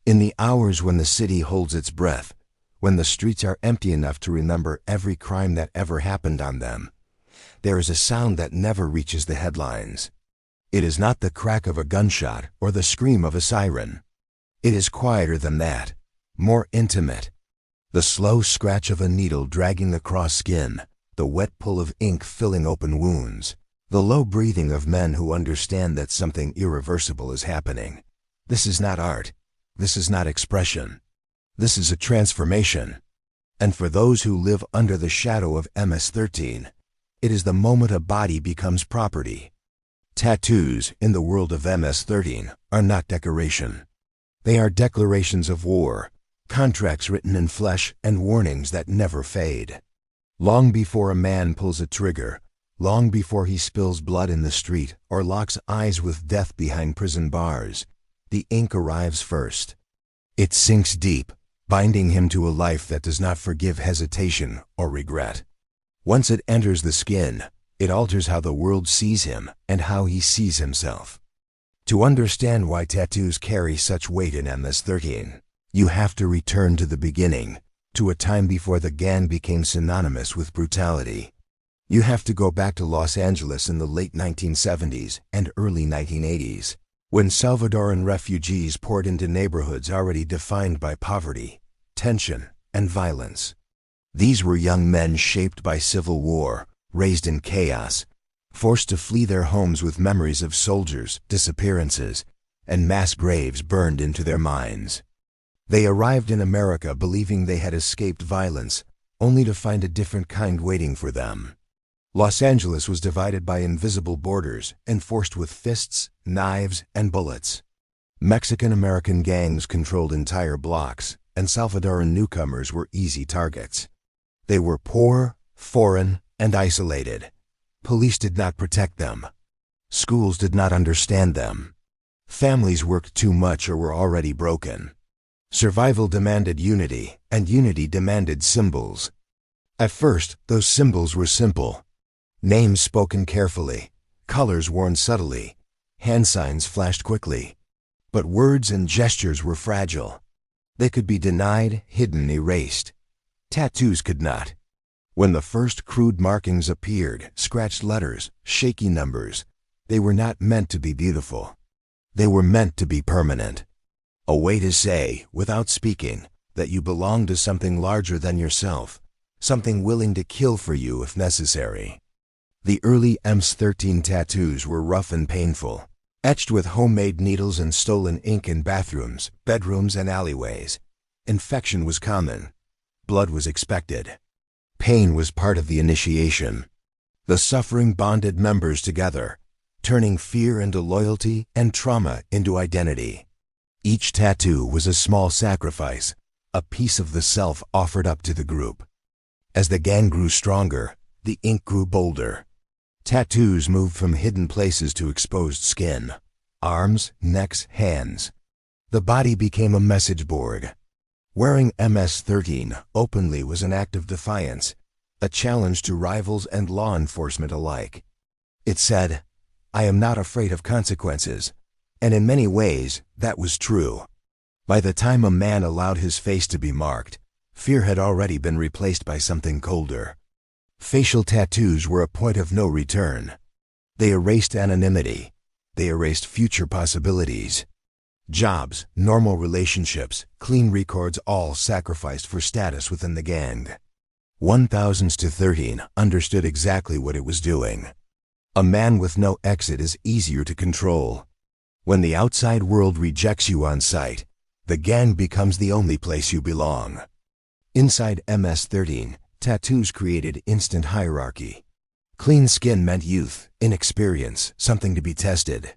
In the hours when the city holds its breath, when the streets are empty enough to remember every crime that ever happened on them, there is a sound that never reaches the headlines. It is not the crack of a gunshot or the scream of a siren. It is quieter than that, more intimate. The slow scratch of a needle dragging across skin, the wet pull of ink filling open wounds, the low breathing of men who understand that something irreversible is happening. This is not art. This is not expression. This is a transformation. And for those who live under the shadow of MS-13, it is the moment a body becomes property. Tattoos, in the world of MS-13, are not decoration. They are declarations of war, contracts written in flesh, and warnings that never fade. Long before a man pulls a trigger, long before he spills blood in the street or locks eyes with death behind prison bars, the ink arrives first. It sinks deep, binding him to a life that does not forgive hesitation or regret. Once it enters the skin, it alters how the world sees him and how he sees himself. To understand why tattoos carry such weight in MS-13, you have to return to the beginning, to a time before the gang became synonymous with brutality. You have to go back to Los Angeles in the late 1970s and early 1980s, when Salvadoran refugees poured into neighborhoods already defined by poverty, tension, and violence. These were young men shaped by civil war, raised in chaos, forced to flee their homes with memories of soldiers, disappearances, and mass graves burned into their minds. They arrived in America believing they had escaped violence, only to find a different kind waiting for them. Los Angeles was divided by invisible borders, enforced with fists, knives, and bullets. Mexican-American gangs controlled entire blocks, and Salvadoran newcomers were easy targets. They were poor, foreign, and isolated. Police did not protect them. Schools did not understand them. Families worked too much or were already broken. Survival demanded unity, and unity demanded symbols. At first, those symbols were simple. Names spoken carefully, colors worn subtly, hand signs flashed quickly. But words and gestures were fragile. They could be denied, hidden, erased. Tattoos could not. When the first crude markings appeared, scratched letters, shaky numbers, they were not meant to be beautiful. They were meant to be permanent. A way to say, without speaking, that you belong to something larger than yourself, something willing to kill for you if necessary. The early MS-13 tattoos were rough and painful, etched with homemade needles and stolen ink in bathrooms, bedrooms, and alleyways. Infection was common. Blood was expected. Pain was part of the initiation. The suffering bonded members together, turning fear into loyalty and trauma into identity. Each tattoo was a small sacrifice, a piece of the self offered up to the group. As the gang grew stronger, the ink grew bolder. Tattoos moved from hidden places to exposed skin, arms, necks, hands. The body became a message board. Wearing MS-13 openly was an act of defiance, a challenge to rivals and law enforcement alike. It said, "I am not afraid of consequences," and in many ways, that was true. By the time a man allowed his face to be marked, fear had already been replaced by something colder. Facial tattoos were a point of no return. They erased anonymity. They erased future possibilities. Jobs, normal relationships, clean records, all sacrificed for status within the gang. 1000s-13 understood exactly what it was doing. A man with no exit is easier to control. When the outside world rejects you on sight, the gang becomes the only place you belong. Inside MS-13, tattoos created instant hierarchy. Clean skin meant youth, inexperience, something to be tested.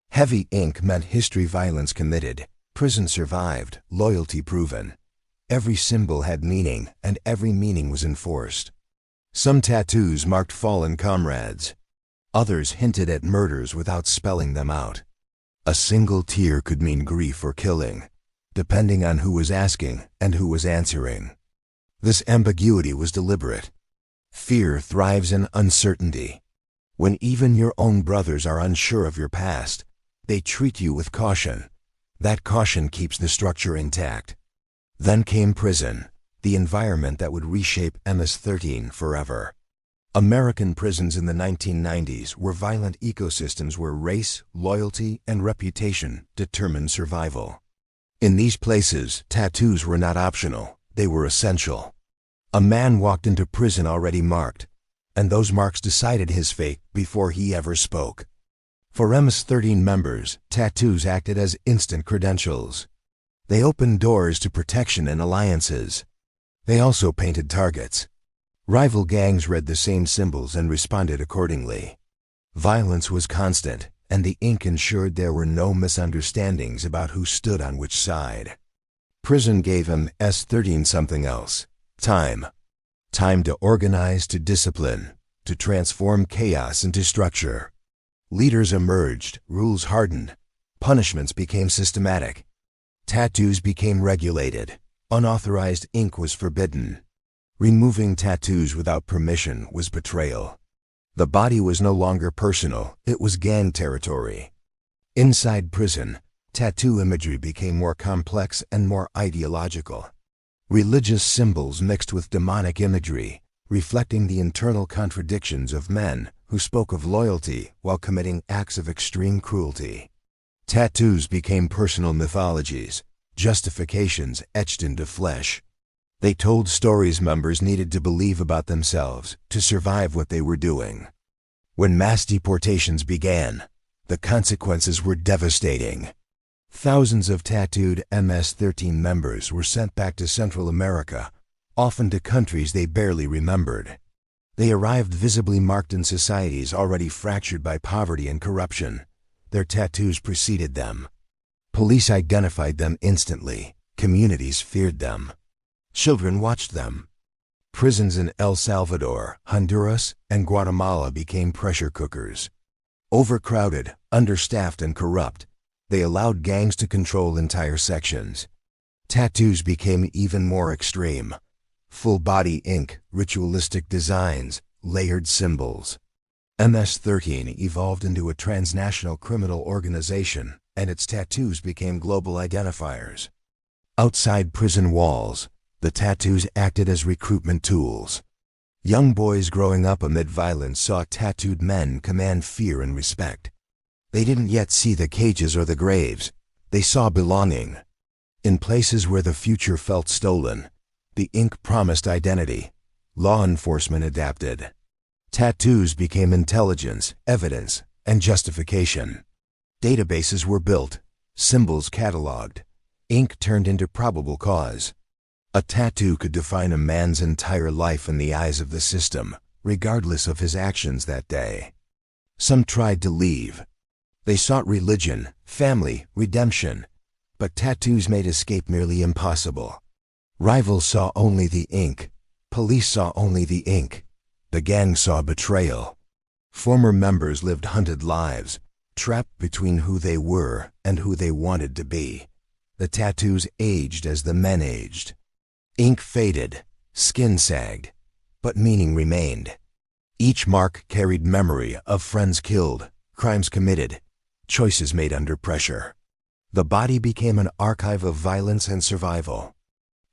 Heavy ink meant history, violence committed, prison survived, loyalty proven. Every symbol had meaning, and every meaning was enforced. Some tattoos marked fallen comrades. Others hinted at murders without spelling them out. A single tear could mean grief or killing, depending on who was asking and who was answering. This ambiguity was deliberate. Fear thrives in uncertainty. When even your own brothers are unsure of your past, they treat you with caution. That caution keeps the structure intact. Then came prison, the environment that would reshape MS-13 forever. American prisons in the 1990s were violent ecosystems where race, loyalty, and reputation determined survival. In these places, tattoos were not optional, they were essential. A man walked into prison already marked, and those marks decided his fate before he ever spoke. For MS-13 members, tattoos acted as instant credentials. They opened doors to protection and alliances. They also painted targets. Rival gangs read the same symbols and responded accordingly. Violence was constant, and the ink ensured there were no misunderstandings about who stood on which side. Prison gave MS-13 something else: time. Time to organize, to discipline, to transform chaos into structure. Leaders emerged, rules hardened, punishments became systematic. Tattoos became regulated. Unauthorized ink was forbidden. Removing tattoos without permission was betrayal. The body was no longer personal, it was gang territory. Inside prison, tattoo imagery became more complex and more ideological. Religious symbols mixed with demonic imagery, reflecting the internal contradictions of men who spoke of loyalty while committing acts of extreme cruelty. Tattoos became personal mythologies, justifications etched into flesh. They told stories members needed to believe about themselves to survive what they were doing. When mass deportations began, the consequences were devastating. Thousands of tattooed MS-13 members were sent back to Central America, often to countries they barely remembered. They arrived visibly marked in societies already fractured by poverty and corruption. Their tattoos preceded them. Police identified them instantly. Communities feared them. Children watched them. Prisons in El Salvador, Honduras, and Guatemala became pressure cookers. Overcrowded, understaffed, and corrupt, they allowed gangs to control entire sections. Tattoos became even more extreme. Full-body ink, ritualistic designs, layered symbols. MS-13 evolved into a transnational criminal organization, and its tattoos became global identifiers. Outside prison walls, the tattoos acted as recruitment tools. Young boys growing up amid violence saw tattooed men command fear and respect. They didn't yet see the cages or the graves. They saw belonging. In places where the future felt stolen, the ink promised identity. Law enforcement adapted. Tattoos became intelligence, evidence, and justification. Databases were built, symbols cataloged, ink turned into probable cause. A tattoo could define a man's entire life in the eyes of the system, regardless of his actions that day. Some tried to leave. They sought religion, family, redemption, but tattoos made escape nearly impossible. Rivals saw only the ink. Police saw only the ink. The gang saw betrayal. Former members lived hunted lives, trapped between who they were and who they wanted to be. The tattoos aged as the men aged. Ink faded, skin sagged, but meaning remained. Each mark carried memory of friends killed, crimes committed, choices made under pressure. The body became an archive of violence and survival.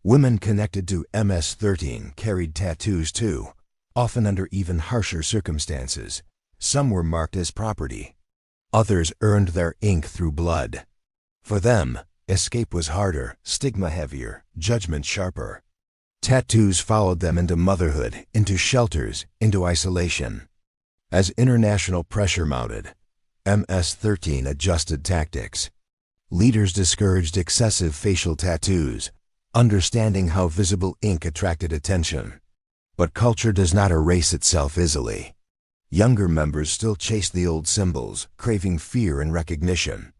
Women connected to MS-13 carried tattoos too, often under even harsher circumstances. Some were marked as property. Others earned their ink through blood. For them, escape was harder, stigma heavier, judgment sharper. Tattoos followed them into motherhood, into shelters, into isolation. As international pressure mounted, MS-13 adjusted tactics. Leaders discouraged excessive facial tattoos, understanding how visible ink attracted attention. But culture does not erase itself easily. Younger members still chased the old symbols, craving fear and recognition.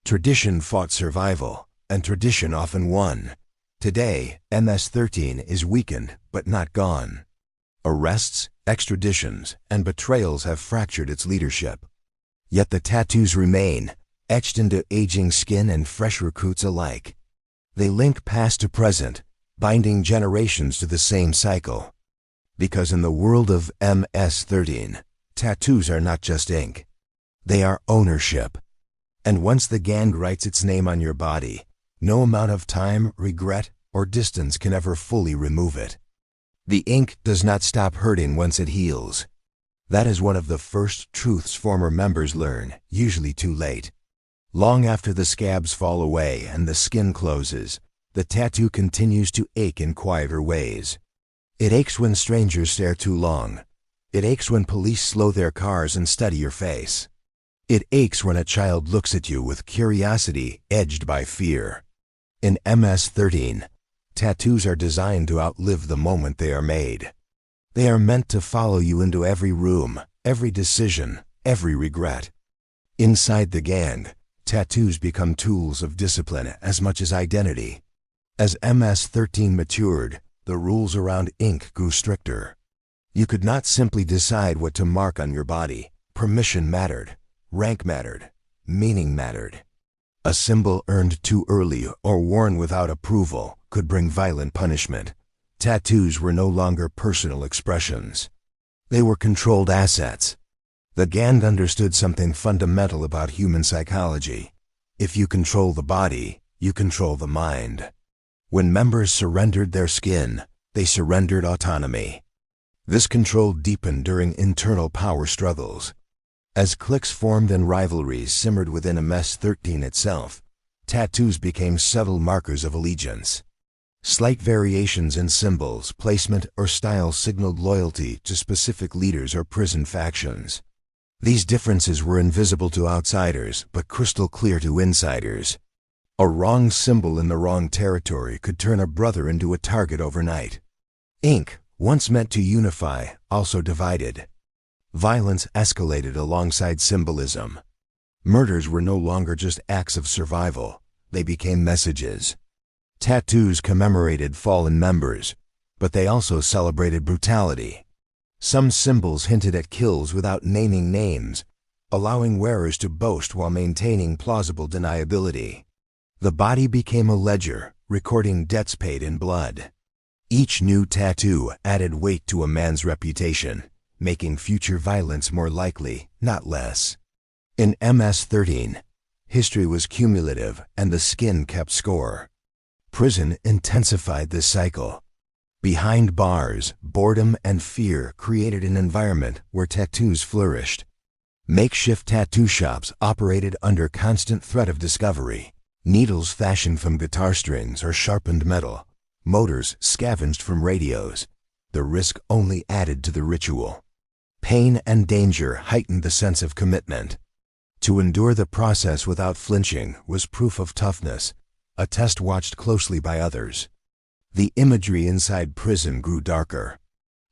Tradition fought survival, and tradition often won. Today, MS-13 is weakened, but not gone. Arrests, extraditions, and betrayals have fractured its leadership. Yet the tattoos remain, etched into aging skin and fresh recruits alike. They link past to present, binding generations to the same cycle. Because in the world of MS-13, tattoos are not just ink. They are ownership. And once the gang writes its name on your body, no amount of time, regret, or distance can ever fully remove it. The ink does not stop hurting once it heals. That is one of the first truths former members learn, usually too late. Long after the scabs fall away and the skin closes, the tattoo continues to ache in quieter ways. It aches when strangers stare too long. It aches when police slow their cars and study your face. It aches when a child looks at you with curiosity edged by fear. In MS-13, tattoos are designed to outlive the moment they are made. They are meant to follow you into every room, every decision, every regret. Inside the gang, tattoos become tools of discipline as much as identity. As MS-13 matured, the rules around ink grew stricter. You could not simply decide what to mark on your body. Permission mattered, rank mattered, meaning mattered. A symbol earned too early or worn without approval could bring violent punishment. Tattoos were no longer personal expressions. They were controlled assets. The gang understood something fundamental about human psychology. If you control the body, you control the mind. When members surrendered their skin, they surrendered autonomy. This control deepened during internal power struggles. As cliques formed and rivalries simmered within MS-13 itself, tattoos became subtle markers of allegiance. Slight variations in symbols, placement, or style signaled loyalty to specific leaders or prison factions. These differences were invisible to outsiders, but crystal clear to insiders. A wrong symbol in the wrong territory could turn a brother into a target overnight. Ink, once meant to unify, also divided. Violence escalated alongside symbolism. Murders were no longer just acts of survival, they became messages. Tattoos commemorated fallen members, but they also celebrated brutality. Some symbols hinted at kills without naming names, allowing wearers to boast while maintaining plausible deniability. The body became a ledger, recording debts paid in blood. Each new tattoo added weight to a man's reputation, making future violence more likely, not less. In MS-13, history was cumulative and the skin kept score. Prison intensified this cycle. Behind bars, boredom and fear created an environment where tattoos flourished. Makeshift tattoo shops operated under constant threat of discovery. Needles fashioned from guitar strings or sharpened metal. Motors scavenged from radios. The risk only added to the ritual. Pain and danger heightened the sense of commitment. To endure the process without flinching was proof of toughness, a test watched closely by others. The imagery inside prison grew darker.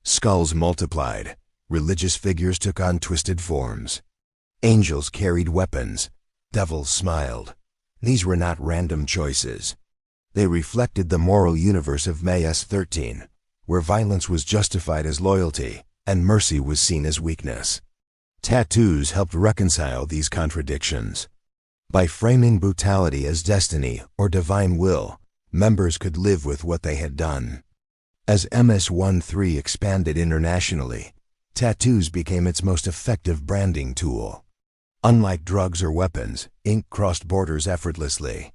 Skulls multiplied. Religious figures took on twisted forms. Angels carried weapons. Devils smiled. These were not random choices. They reflected the moral universe of MS-13, where violence was justified as loyalty and mercy was seen as weakness. Tattoos helped reconcile these contradictions. By framing brutality as destiny or divine will, members could live with what they had done. As MS-13 expanded internationally, tattoos became its most effective branding tool. Unlike drugs or weapons, ink crossed borders effortlessly.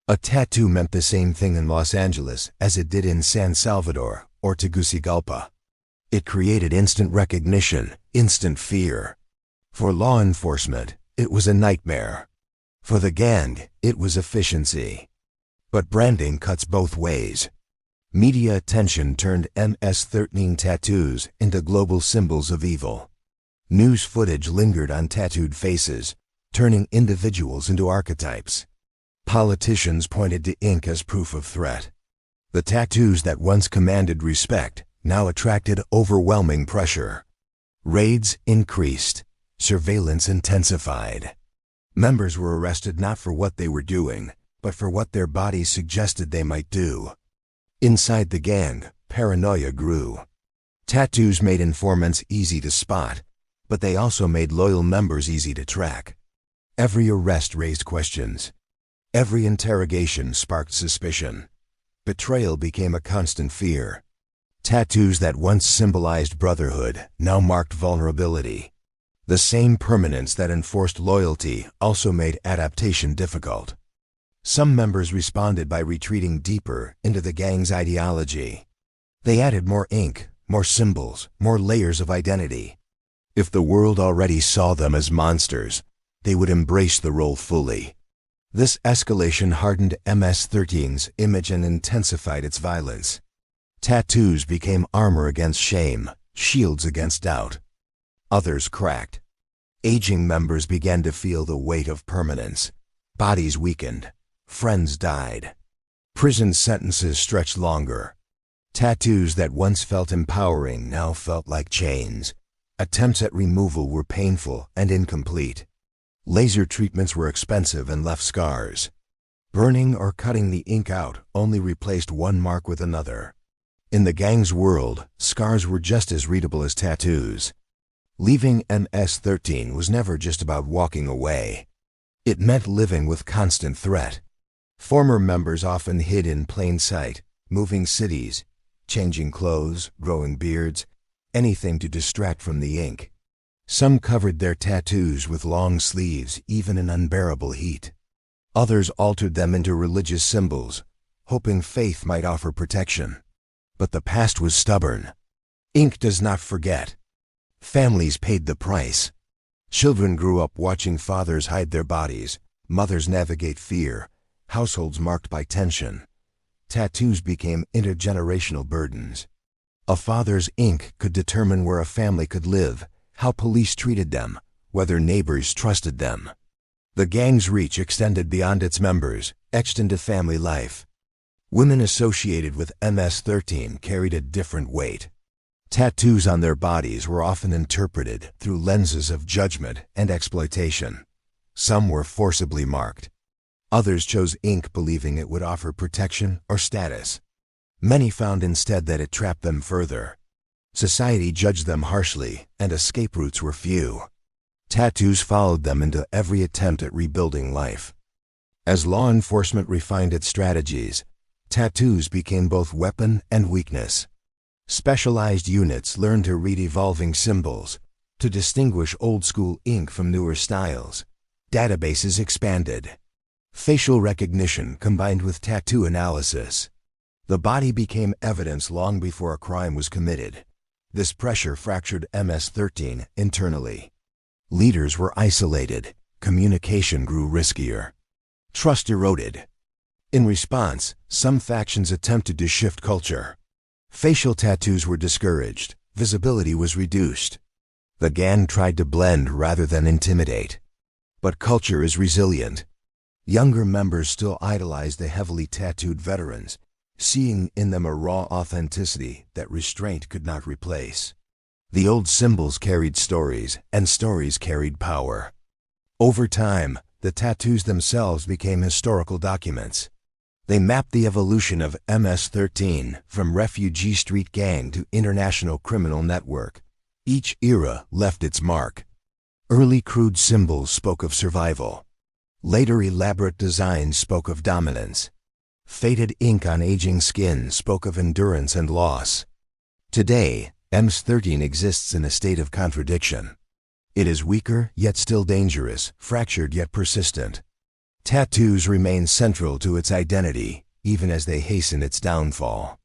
A tattoo meant the same thing in Los Angeles as it did in San Salvador or Tegucigalpa. It created instant recognition, instant fear. For law enforcement, it was a nightmare. For the gang, it was efficiency. But branding cuts both ways. Media attention turned MS-13 tattoos into global symbols of evil. News footage lingered on tattooed faces, turning individuals into archetypes. Politicians pointed to ink as proof of threat. The tattoos that once commanded respect now attracted overwhelming pressure. Raids increased. Surveillance intensified. Members were arrested not for what they were doing, but for what their bodies suggested they might do. Inside the gang, paranoia grew. Tattoos made informants easy to spot, but they also made loyal members easy to track. Every arrest raised questions. Every interrogation sparked suspicion. Betrayal became a constant fear. Tattoos that once symbolized brotherhood now marked vulnerability. The same permanence that enforced loyalty also made adaptation difficult. Some members responded by retreating deeper into the gang's ideology. They added more ink, more symbols, more layers of identity. If the world already saw them as monsters, they would embrace the role fully. This escalation hardened MS-13's image and intensified its violence. Tattoos became armor against shame, shields against doubt. Others cracked. Aging members began to feel the weight of permanence. Bodies weakened. Friends died. Prison sentences stretched longer. Tattoos that once felt empowering now felt like chains. Attempts at removal were painful and incomplete. Laser treatments were expensive and left scars. Burning or cutting the ink out only replaced one mark with another. In the gang's world, scars were just as readable as tattoos. Leaving MS-13 was never just about walking away. It meant living with constant threat. Former members often hid in plain sight, moving cities, changing clothes, growing beards, anything to distract from the ink. Some covered their tattoos with long sleeves, even in unbearable heat. Others altered them into religious symbols, hoping faith might offer protection. But the past was stubborn. Ink does not forget. Families paid the price. Children grew up watching fathers hide their bodies, mothers navigate fear, households marked by tension. Tattoos became intergenerational burdens. A father's ink could determine where a family could live, how police treated them, whether neighbors trusted them. The gang's reach extended beyond its members, etched into family life. Women associated with MS-13 carried a different weight. Tattoos on their bodies were often interpreted through lenses of judgment and exploitation. Some were forcibly marked. Others chose ink believing it would offer protection or status. Many found instead that it trapped them further. Society judged them harshly, and escape routes were few. Tattoos followed them into every attempt at rebuilding life. As law enforcement refined its strategies, tattoos became both weapon and weakness. Specialized units learned to read evolving symbols, to distinguish old-school ink from newer styles. Databases expanded. Facial recognition combined with tattoo analysis. The body became evidence long before a crime was committed. This pressure fractured MS-13 internally. Leaders were isolated. Communication grew riskier. Trust eroded. In response, some factions attempted to shift culture. Facial tattoos were discouraged. Visibility was reduced. The gang tried to blend rather than intimidate. But culture is resilient. Younger members still idolized the heavily tattooed veterans, seeing in them a raw authenticity that restraint could not replace. The old symbols carried stories, and stories carried power. Over time, the tattoos themselves became historical documents. They mapped the evolution of MS-13 from refugee street gang to international criminal network. Each era left its mark. Early crude symbols spoke of survival. Later elaborate designs spoke of dominance. Faded ink on aging skin spoke of endurance and loss. Today, MS-13 exists in a state of contradiction. It is weaker, yet still dangerous, fractured yet persistent. Tattoos remain central to its identity, even as they hasten its downfall.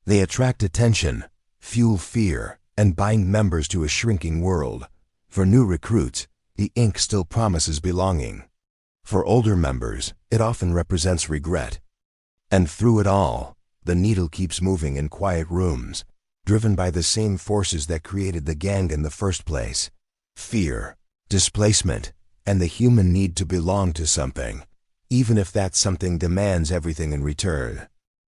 They attract attention, fuel fear, and bind members to a shrinking world. For new recruits, the ink still promises belonging. For older members, it often represents regret. And through it all, the needle keeps moving in quiet rooms, driven by the same forces that created the gang in the first place: fear, displacement, and the human need to belong to something, even if that something demands everything in return.